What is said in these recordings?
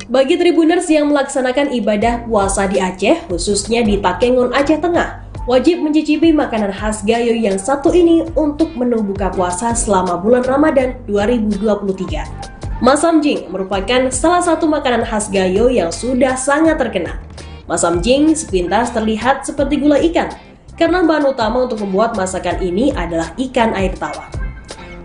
Bagi Tribuners yang melaksanakan ibadah puasa di Aceh, khususnya di Takengon, Aceh Tengah, wajib mencicipi makanan khas Gayo yang satu ini untuk menu buka puasa selama bulan Ramadan 2023. Masam Jing merupakan salah satu makanan khas Gayo yang sudah sangat terkenal. Masam Jing sepintas terlihat seperti gulai ikan, karena bahan utama untuk membuat masakan ini adalah ikan air tawar.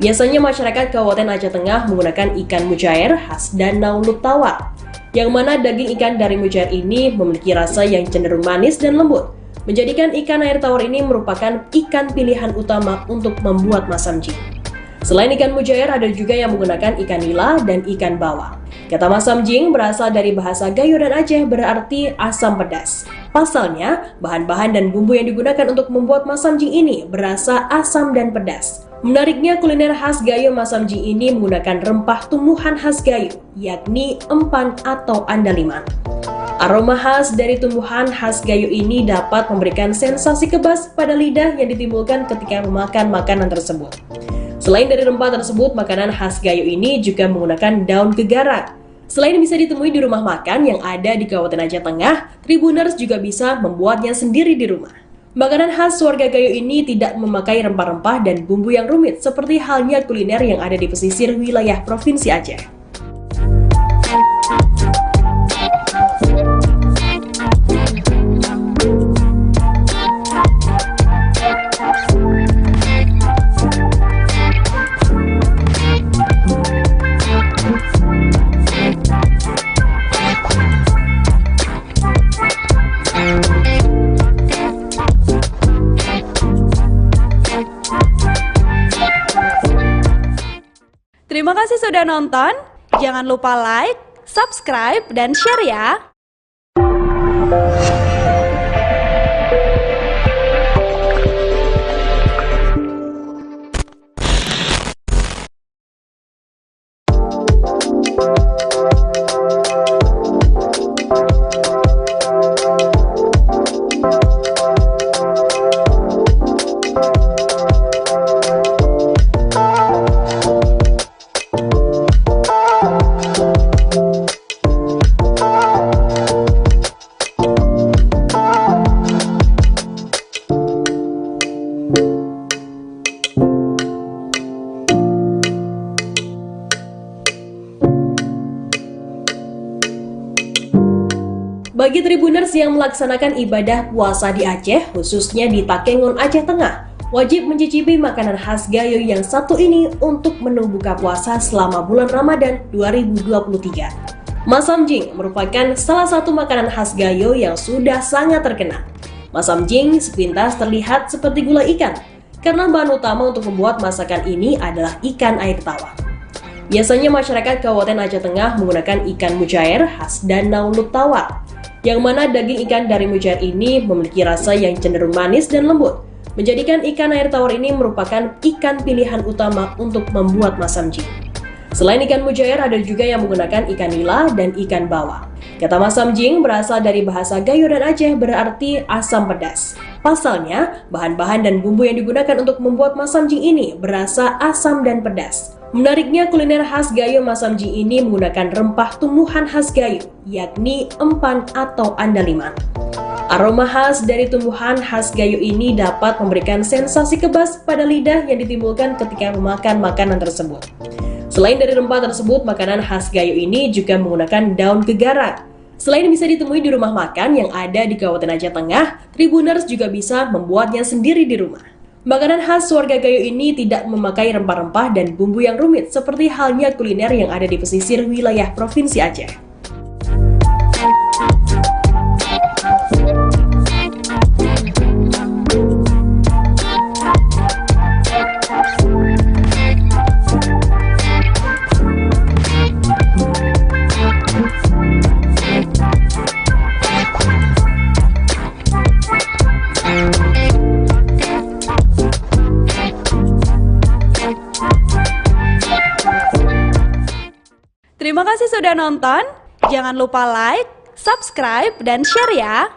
Biasanya masyarakat Kabupaten Aceh Tengah menggunakan ikan mujair khas Danau Lut Tawar, yang mana daging ikan dari mujair ini memiliki rasa yang cenderung manis dan lembut, menjadikan ikan air tawar ini merupakan ikan pilihan utama untuk membuat masam jing. Selain ikan mujair, ada juga yang menggunakan ikan nila dan ikan bawal. Kata masam jing berasal dari bahasa Gayo dan Aceh, berarti asam pedas. Pasalnya, bahan-bahan dan bumbu yang digunakan untuk membuat masam jing ini berasa asam dan pedas. Menariknya, kuliner khas Gayo masam jing ini menggunakan rempah tumbuhan khas Gayo, yakni empan atau andaliman. Aroma khas dari tumbuhan khas Gayo ini dapat memberikan sensasi kebas pada lidah yang ditimbulkan ketika memakan makanan tersebut. Selain dari rempah tersebut, makanan khas Gayo ini juga menggunakan daun kegarak. Selain bisa ditemui di rumah makan yang ada di Kabupaten Aceh Tengah, Tribuners juga bisa membuatnya sendiri di rumah. Makanan khas warga Gayo ini tidak memakai rempah-rempah dan bumbu yang rumit seperti halnya kuliner yang ada di pesisir wilayah Provinsi Aceh. Terima kasih sudah nonton. Jangan lupa like, subscribe, dan share ya. Bagi Tribuners yang melaksanakan ibadah puasa di Aceh, khususnya di Takengon, Aceh Tengah, wajib mencicipi makanan khas Gayo yang satu ini untuk menu buka puasa selama bulan Ramadan 2023. Masam jing merupakan salah satu makanan khas Gayo yang sudah sangat terkenal. Masam jing sepintas terlihat seperti gulai ikan, karena bahan utama untuk membuat masakan ini adalah ikan air tawar. Biasanya masyarakat Kabupaten Aceh Tengah menggunakan ikan mujair khas Danau Lut Tawar, yang mana daging ikan dari mujair ini memiliki rasa yang cenderung manis dan lembut, menjadikan ikan air tawar ini merupakan ikan pilihan utama untuk membuat masam jing. Selain ikan mujair, ada juga yang menggunakan ikan nila dan ikan bawal. Kata masam jing berasal dari bahasa Gayo dan Aceh, berarti asam pedas. Pasalnya, bahan-bahan dan bumbu yang digunakan untuk membuat masam jing ini berasa asam dan pedas. Menariknya, kuliner khas Gayo masam jing ini menggunakan rempah tumbuhan khas Gayo, yakni empan atau andaliman. Aroma khas dari tumbuhan khas Gayo ini dapat memberikan sensasi kebas pada lidah yang ditimbulkan ketika memakan makanan tersebut. Selain dari rempah tersebut, makanan khas Gayo ini juga menggunakan daun kegarak. Selain bisa ditemui di rumah makan yang ada di Kabupaten Aceh Tengah, Tribuners juga bisa membuatnya sendiri di rumah. Makanan khas warga Gayo ini tidak memakai rempah-rempah dan bumbu yang rumit seperti halnya kuliner yang ada di pesisir wilayah Provinsi Aceh. sudah nonton, jangan lupa like, subscribe, dan share ya!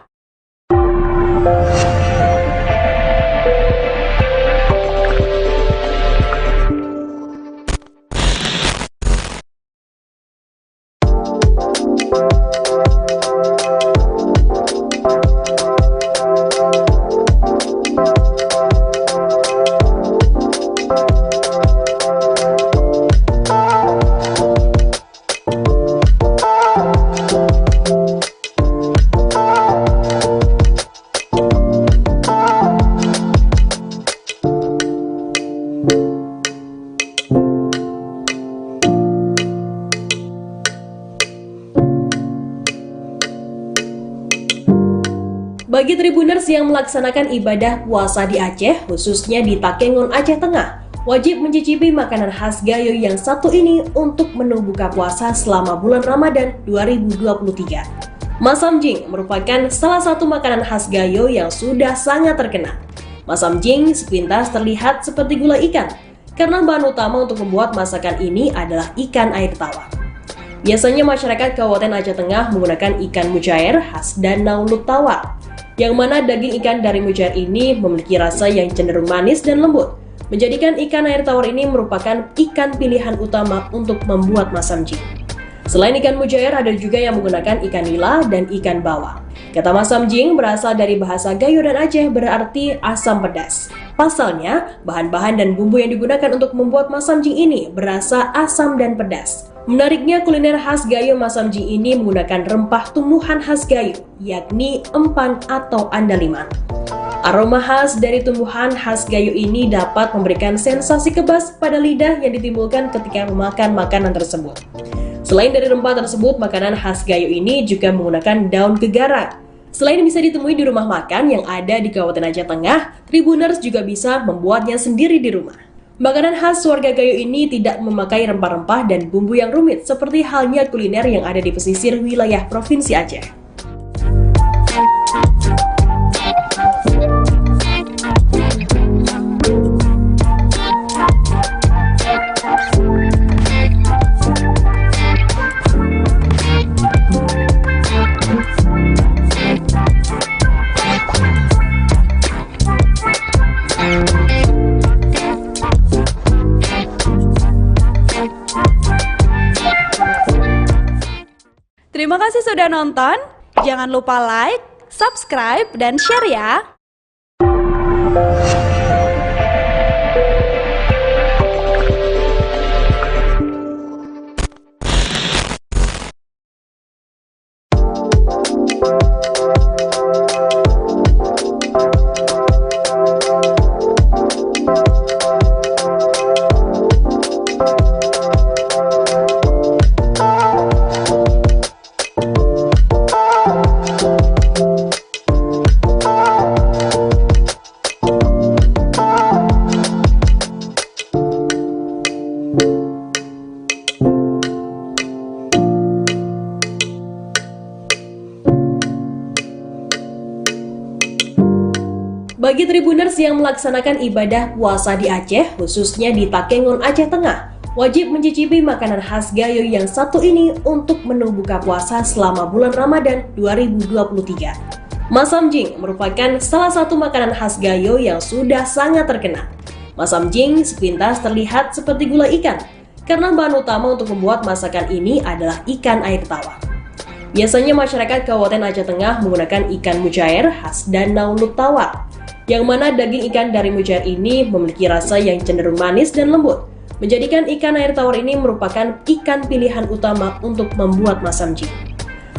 Bagi Tribuners yang melaksanakan ibadah puasa di Aceh, khususnya di Takengon, Aceh Tengah, wajib mencicipi makanan khas Gayo yang satu ini untuk menu buka puasa selama bulan Ramadan 2023. Masam Jing merupakan salah satu makanan khas Gayo yang sudah sangat terkenal. Masam Jing sepintas terlihat seperti gulai ikan, karena bahan utama untuk membuat masakan ini adalah ikan air tawar. Biasanya masyarakat Kabupaten Aceh Tengah menggunakan ikan mujair khas Danau Lut Tawar, yang mana daging ikan dari mujair ini memiliki rasa yang cenderung manis dan lembut, menjadikan ikan air tawar ini merupakan ikan pilihan utama untuk membuat masam jing. Selain ikan mujair, ada juga yang menggunakan ikan nila dan ikan bawal. Kata masam jing berasal dari bahasa Gayo dan Aceh, berarti asam pedas. Pasalnya, bahan-bahan dan bumbu yang digunakan untuk membuat masam jing ini berasa asam dan pedas. Menariknya, kuliner khas Gayo masam jing ini menggunakan rempah tumbuhan khas Gayo, yakni empan atau andaliman. Aroma khas dari tumbuhan khas Gayo ini dapat memberikan sensasi kebas pada lidah yang ditimbulkan ketika memakan makanan tersebut. Selain dari rempah tersebut, makanan khas Gayo ini juga menggunakan daun kegarang. Selain bisa ditemui di rumah makan yang ada di Kabupaten Aceh Tengah, Tribuners juga bisa membuatnya sendiri di rumah. Makanan khas warga Gayo ini tidak memakai rempah-rempah dan bumbu yang rumit seperti halnya kuliner yang ada di pesisir wilayah Provinsi Aceh. Terima kasih sudah nonton, jangan lupa like, subscribe, dan share ya! Bagi Tribuners yang melaksanakan ibadah puasa di Aceh, khususnya di Takengon, Aceh Tengah, wajib mencicipi makanan khas Gayo yang satu ini untuk menu buka puasa selama bulan Ramadan 2023. Masam jing merupakan salah satu makanan khas Gayo yang sudah sangat terkenal. Masam jing sepintas terlihat seperti gulai ikan, karena bahan utama untuk membuat masakan ini adalah ikan air tawar. Biasanya masyarakat Kabupaten Aceh Tengah menggunakan ikan mujair khas Danau Lut Tawar, yang mana daging ikan dari mujair ini memiliki rasa yang cenderung manis dan lembut, menjadikan ikan air tawar ini merupakan ikan pilihan utama untuk membuat masam jing.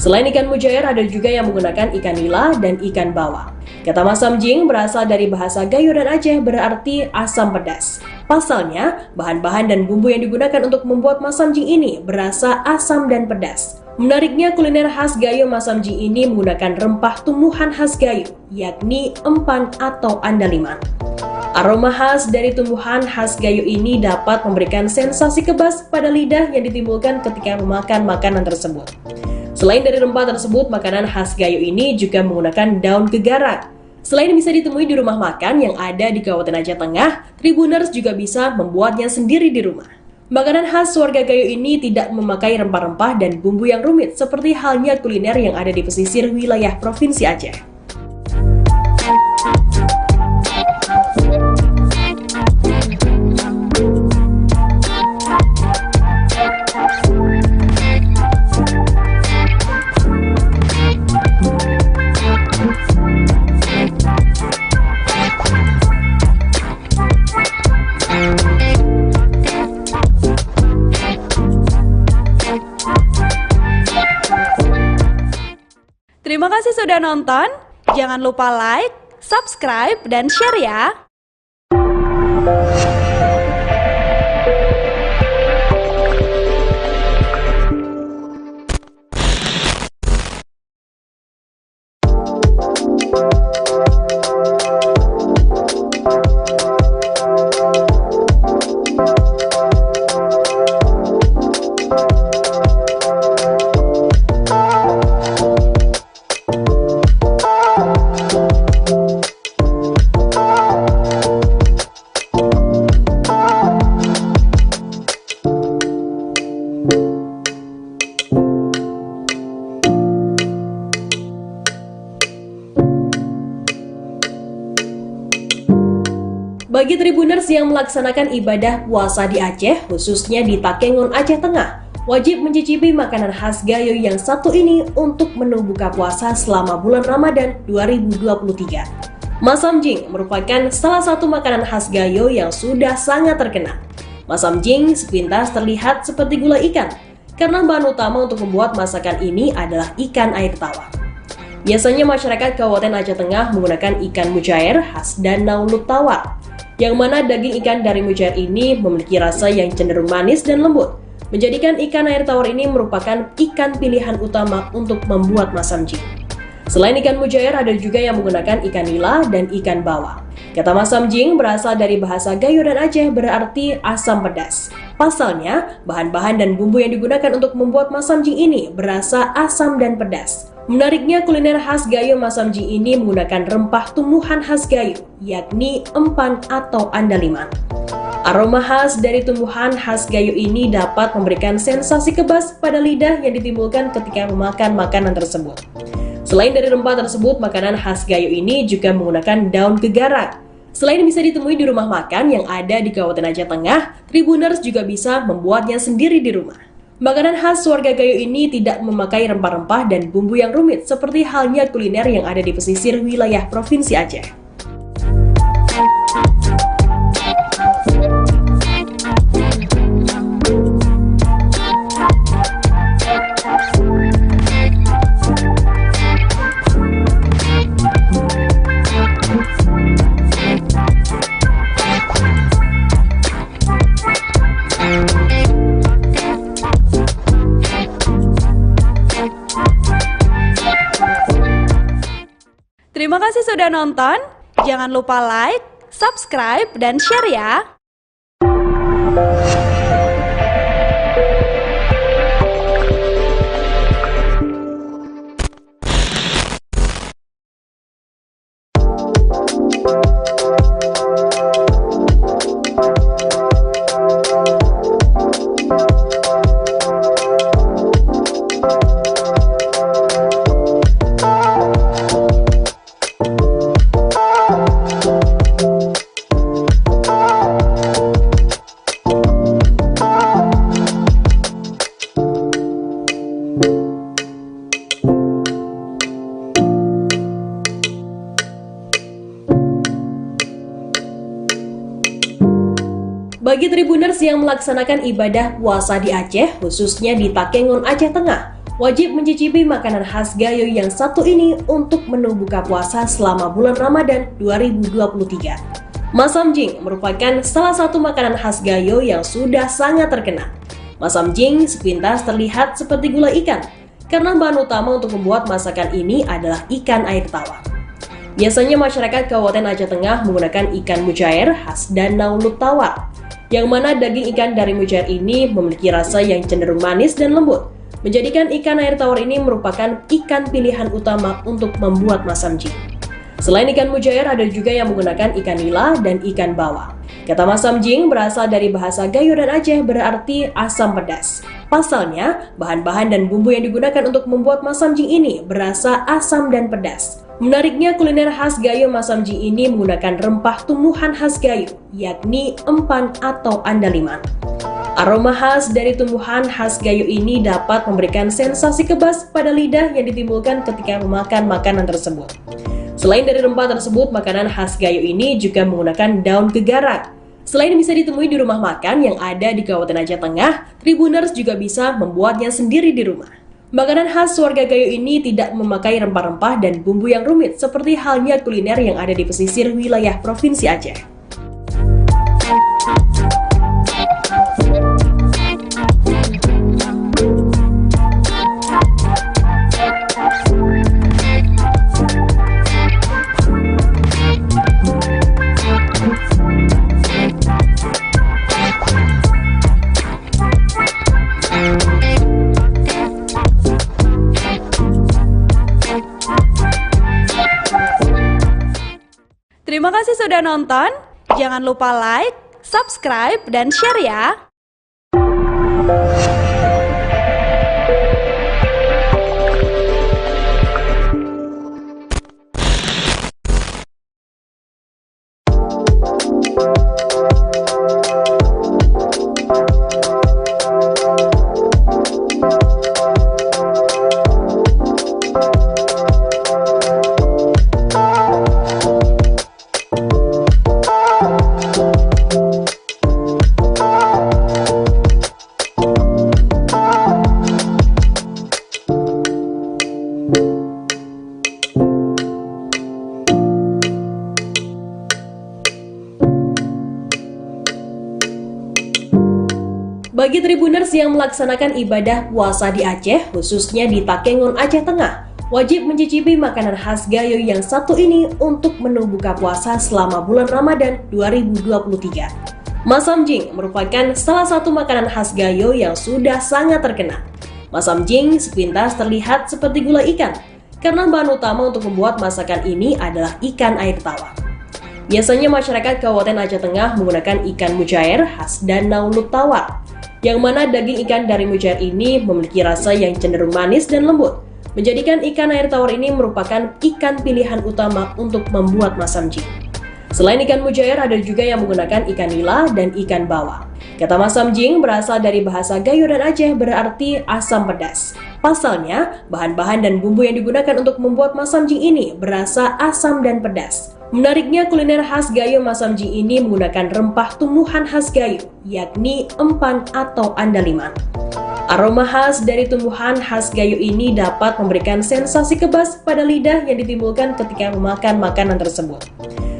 Selain ikan mujair, ada juga yang menggunakan ikan nila dan ikan bawal. Kata masam jing berasal dari bahasa Gayo dan Aceh, berarti asam pedas. Pasalnya, bahan-bahan dan bumbu yang digunakan untuk membuat masam jing ini berasa asam dan pedas. Menariknya, kuliner khas Gayo masam jing ini menggunakan rempah tumbuhan khas Gayo, yakni empan atau andaliman. Aroma khas dari tumbuhan khas Gayo ini dapat memberikan sensasi kebas pada lidah yang ditimbulkan ketika memakan makanan tersebut. Selain dari rempah tersebut, makanan khas Gayo ini juga menggunakan daun kegarang. Selain bisa ditemui di rumah makan yang ada di Kabupaten Aceh Tengah, Tribuners juga bisa membuatnya sendiri di rumah. Makanan khas warga Gayo ini tidak memakai rempah-rempah dan bumbu yang rumit seperti halnya kuliner yang ada di pesisir wilayah Provinsi Aceh. Terima kasih sudah nonton. Jangan lupa like, subscribe, dan share ya. Bagi Tribuners yang melaksanakan ibadah puasa di Aceh, khususnya di Takengon, Aceh Tengah, wajib mencicipi makanan khas Gayo yang satu ini untuk menu buka puasa selama bulan Ramadan 2023. Masam Jing merupakan salah satu makanan khas Gayo yang sudah sangat terkenal. Masam Jing sepintas terlihat seperti gulai ikan, karena bahan utama untuk membuat masakan ini adalah ikan air tawar. Biasanya masyarakat Kabupaten Aceh Tengah menggunakan ikan mujair khas Danau Lut Tawar, yang mana daging ikan dari mujair ini memiliki rasa yang cenderung manis dan lembut, menjadikan ikan air tawar ini merupakan ikan pilihan utama untuk membuat masam jing. Selain ikan mujair, ada juga yang menggunakan ikan nila dan ikan bawal. Kata masam jing berasal dari bahasa Gayo dan Aceh, berarti asam pedas. Pasalnya, bahan-bahan dan bumbu yang digunakan untuk membuat masam jing ini berasa asam dan pedas. Menariknya, kuliner khas Gayo masam jing ini menggunakan rempah tumbuhan khas Gayo, yakni empan atau andaliman. Aroma khas dari tumbuhan khas Gayo ini dapat memberikan sensasi kebas pada lidah yang ditimbulkan ketika memakan makanan tersebut. Selain dari rempah tersebut, makanan khas Gayo ini juga menggunakan daun kegarak. Selain bisa ditemui di rumah makan yang ada di Kabupaten Aceh Tengah, Tribuners juga bisa membuatnya sendiri di rumah. Makanan khas warga Gayo ini tidak memakai rempah-rempah dan bumbu yang rumit seperti halnya kuliner yang ada di pesisir wilayah Provinsi Aceh. Terima kasih sudah nonton. Jangan lupa like, subscribe, dan share ya. Bagi Tribuners yang melaksanakan ibadah puasa di Aceh, khususnya di Takengon, Aceh Tengah, wajib mencicipi makanan khas Gayo yang satu ini untuk menu buka puasa selama bulan Ramadan 2023. Masam jing merupakan salah satu makanan khas Gayo yang sudah sangat terkenal. Masam jing sepintas terlihat seperti gulai ikan, karena bahan utama untuk membuat masakan ini adalah ikan air tawar. Biasanya masyarakat Kabupaten Aceh Tengah menggunakan ikan mujair khas Danau Lut Tawar, yang mana daging ikan dari mujair ini memiliki rasa yang cenderung manis dan lembut, menjadikan ikan air tawar ini merupakan ikan pilihan utama untuk membuat masam jing. Selain ikan mujair, ada juga yang menggunakan ikan nila dan ikan bawang. Kata masam jing berasal dari bahasa Gayo dan Aceh, berarti asam pedas. Pasalnya, bahan-bahan dan bumbu yang digunakan untuk membuat masam jing ini berasa asam dan pedas. Menariknya, kuliner khas Gayo masam jing ini menggunakan rempah tumbuhan khas Gayo, yakni empan atau andaliman. Aroma khas dari tumbuhan khas Gayo ini dapat memberikan sensasi kebas pada lidah yang ditimbulkan ketika memakan makanan tersebut. Selain dari rempah tersebut, makanan khas Gayo ini juga menggunakan daun kegarak. Selain bisa ditemui di rumah makan yang ada di Kabupaten Aceh Tengah, Tribuners juga bisa membuatnya sendiri di rumah. Makanan khas warga Gayo ini tidak memakai rempah-rempah dan bumbu yang rumit seperti halnya kuliner yang ada di pesisir wilayah Provinsi Aceh. Terima kasih sudah nonton. Jangan lupa like, subscribe, dan share ya. Bagi Tribuners yang melaksanakan ibadah puasa di Aceh, khususnya di Takengon, Aceh Tengah, wajib mencicipi makanan khas Gayo yang satu ini untuk menu buka puasa selama bulan Ramadan 2023. Masam jing merupakan salah satu makanan khas Gayo yang sudah sangat terkenal. Masam jing sepintas terlihat seperti gulai ikan, karena bahan utama untuk membuat masakan ini adalah ikan air tawar. Biasanya masyarakat Kabupaten Aceh Tengah menggunakan ikan mujair khas Danau Lut Tawar, yang mana daging ikan dari mujair ini memiliki rasa yang cenderung manis dan lembut, menjadikan ikan air tawar ini merupakan ikan pilihan utama untuk membuat masam jing. Selain ikan mujair, ada juga yang menggunakan ikan nila dan ikan bawang. Kata masam jing berasal dari bahasa Gayo dan Aceh, berarti asam pedas. Pasalnya, bahan-bahan dan bumbu yang digunakan untuk membuat masam jing ini berasa asam dan pedas. Menariknya, kuliner khas Gayo masam jing ini menggunakan rempah tumbuhan khas Gayo, yakni empan atau andaliman. Aroma khas dari tumbuhan khas Gayo ini dapat memberikan sensasi kebas pada lidah yang ditimbulkan ketika memakan makanan tersebut.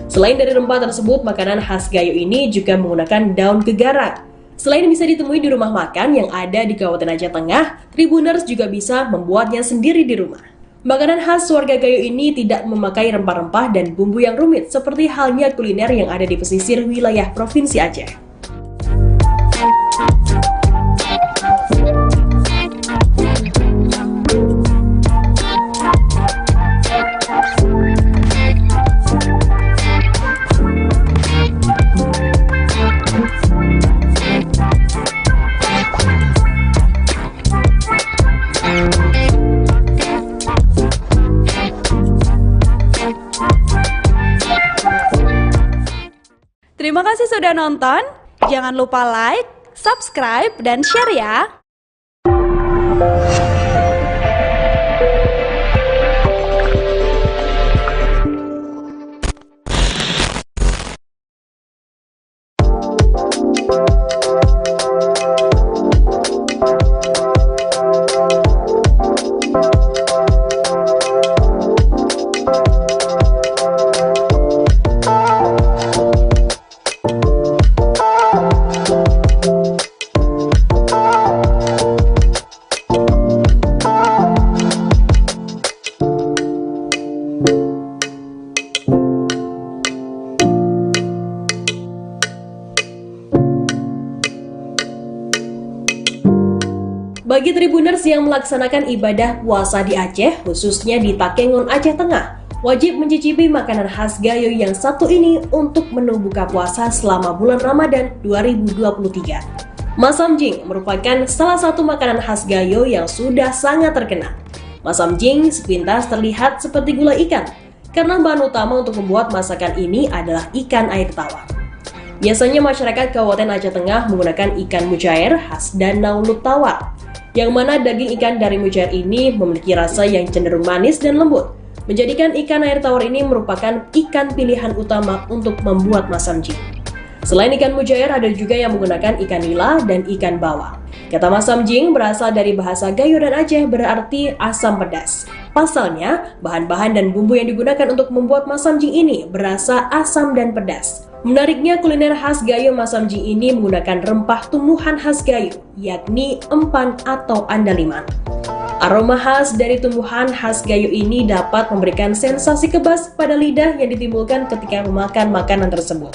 Selain dari rempah tersebut, makanan khas Gayo ini juga menggunakan daun kegarak. Selain bisa ditemui di rumah makan yang ada di Kabupaten Aceh Tengah, Tribuners juga bisa membuatnya sendiri di rumah. Makanan khas warga Gayo ini tidak memakai rempah-rempah dan bumbu yang rumit seperti halnya kuliner yang ada di pesisir wilayah Provinsi Aceh. Terima kasih sudah nonton. Jangan lupa like, subscribe, dan share ya. Bagi Tribuners yang melaksanakan ibadah puasa di Aceh, khususnya di Takengon, Aceh Tengah, wajib mencicipi makanan khas Gayo yang satu ini untuk menu buka puasa selama bulan Ramadan 2023. Masam jing merupakan salah satu makanan khas Gayo yang sudah sangat terkenal. Masam jing sepintas terlihat seperti gulai ikan, karena bahan utama untuk membuat masakan ini adalah ikan air tawar. Biasanya masyarakat Kabupaten Aceh Tengah menggunakan ikan mujair khas Danau Lut Tawar, yang mana daging ikan dari mujair ini memiliki rasa yang cenderung manis dan lembut, menjadikan ikan air tawar ini merupakan ikan pilihan utama untuk membuat masam jing. Selain ikan mujair, ada juga yang menggunakan ikan nila dan ikan bawal. Kata masam jing berasal dari bahasa Gayo dan Aceh, berarti asam pedas. Pasalnya, bahan-bahan dan bumbu yang digunakan untuk membuat masam jing ini berasa asam dan pedas. Menariknya, kuliner khas Gayo masam jing ini menggunakan rempah tumbuhan khas Gayo, yakni empan atau andaliman. Aroma khas dari tumbuhan khas Gayo ini dapat memberikan sensasi kebas pada lidah yang ditimbulkan ketika memakan makanan tersebut.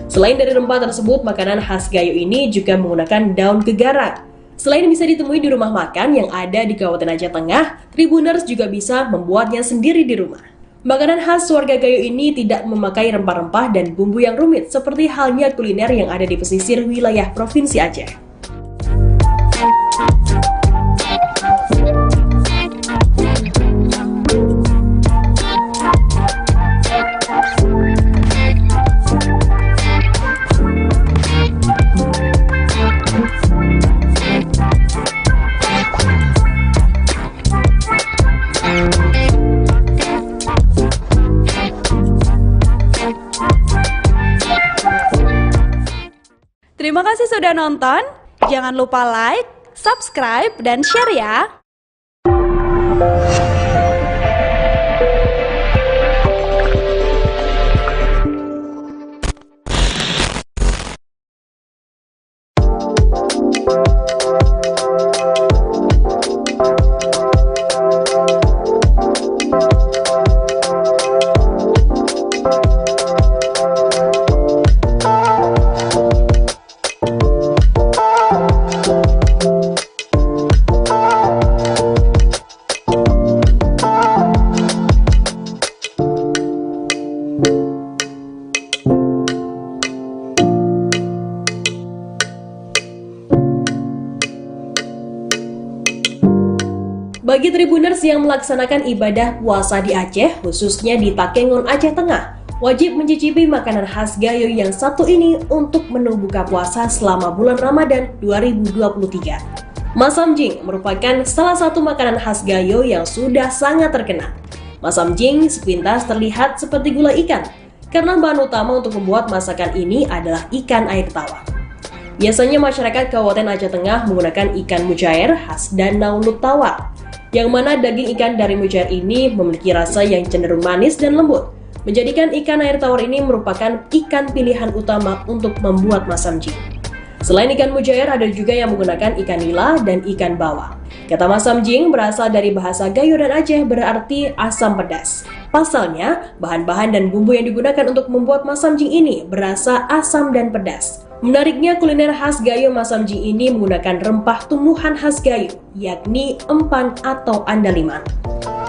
Selain dari rempah tersebut, makanan khas Gayo ini juga menggunakan daun gegara. Selain bisa ditemui di rumah makan yang ada di Kabupaten Aceh Tengah, Tribuners juga bisa membuatnya sendiri di rumah. Makanan khas warga Gayo ini tidak memakai rempah-rempah dan bumbu yang rumit seperti halnya kuliner yang ada di pesisir wilayah Provinsi Aceh. Terima kasih sudah nonton. Jangan lupa like, subscribe, dan share ya. Bagi Tribuners yang melaksanakan ibadah puasa di Aceh, khususnya di Takengon, Aceh Tengah, wajib mencicipi makanan khas Gayo yang satu ini untuk menu buka puasa selama bulan Ramadan 2023. Masam jing merupakan salah satu makanan khas Gayo yang sudah sangat terkenal. Masam jing sepintas terlihat seperti gulai ikan, karena bahan utama untuk membuat masakan ini adalah ikan air tawar. Biasanya masyarakat Kabupaten Aceh Tengah menggunakan ikan mujair khas Danau Lut Tawar, yang mana daging ikan dari mujair ini memiliki rasa yang cenderung manis dan lembut, menjadikan ikan air tawar ini merupakan ikan pilihan utama untuk membuat masam jing. Selain ikan mujair, ada juga yang menggunakan ikan nila dan ikan bawal. Kata masam jing berasal dari bahasa Gayo dan Aceh, berarti asam pedas. Pasalnya, bahan-bahan dan bumbu yang digunakan untuk membuat masam jing ini berasa asam dan pedas. Menariknya, kuliner khas Gayo masam jing ini menggunakan rempah tumbuhan khas Gayo, yakni empan atau andaliman.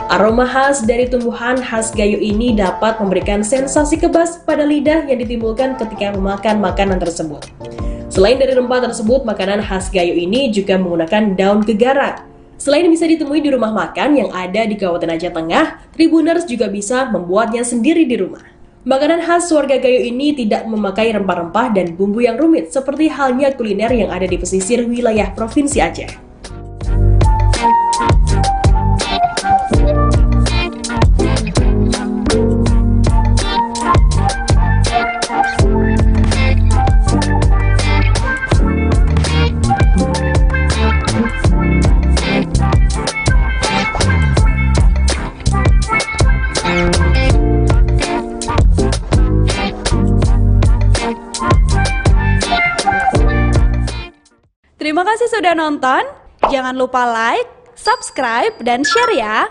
Aroma khas dari tumbuhan khas Gayo ini dapat memberikan sensasi kebas pada lidah yang ditimbulkan ketika memakan makanan tersebut. Selain dari rempah tersebut, makanan khas Gayo ini juga menggunakan daun gegara. Selain bisa ditemui di rumah makan yang ada di Kabupaten Aceh Tengah, Tribuners juga bisa membuatnya sendiri di rumah. Makanan khas warga Gayo ini tidak memakai rempah-rempah dan bumbu yang rumit seperti halnya kuliner yang ada di pesisir wilayah Provinsi Aceh. Terima kasih sudah nonton. Jangan lupa like, subscribe, dan share ya.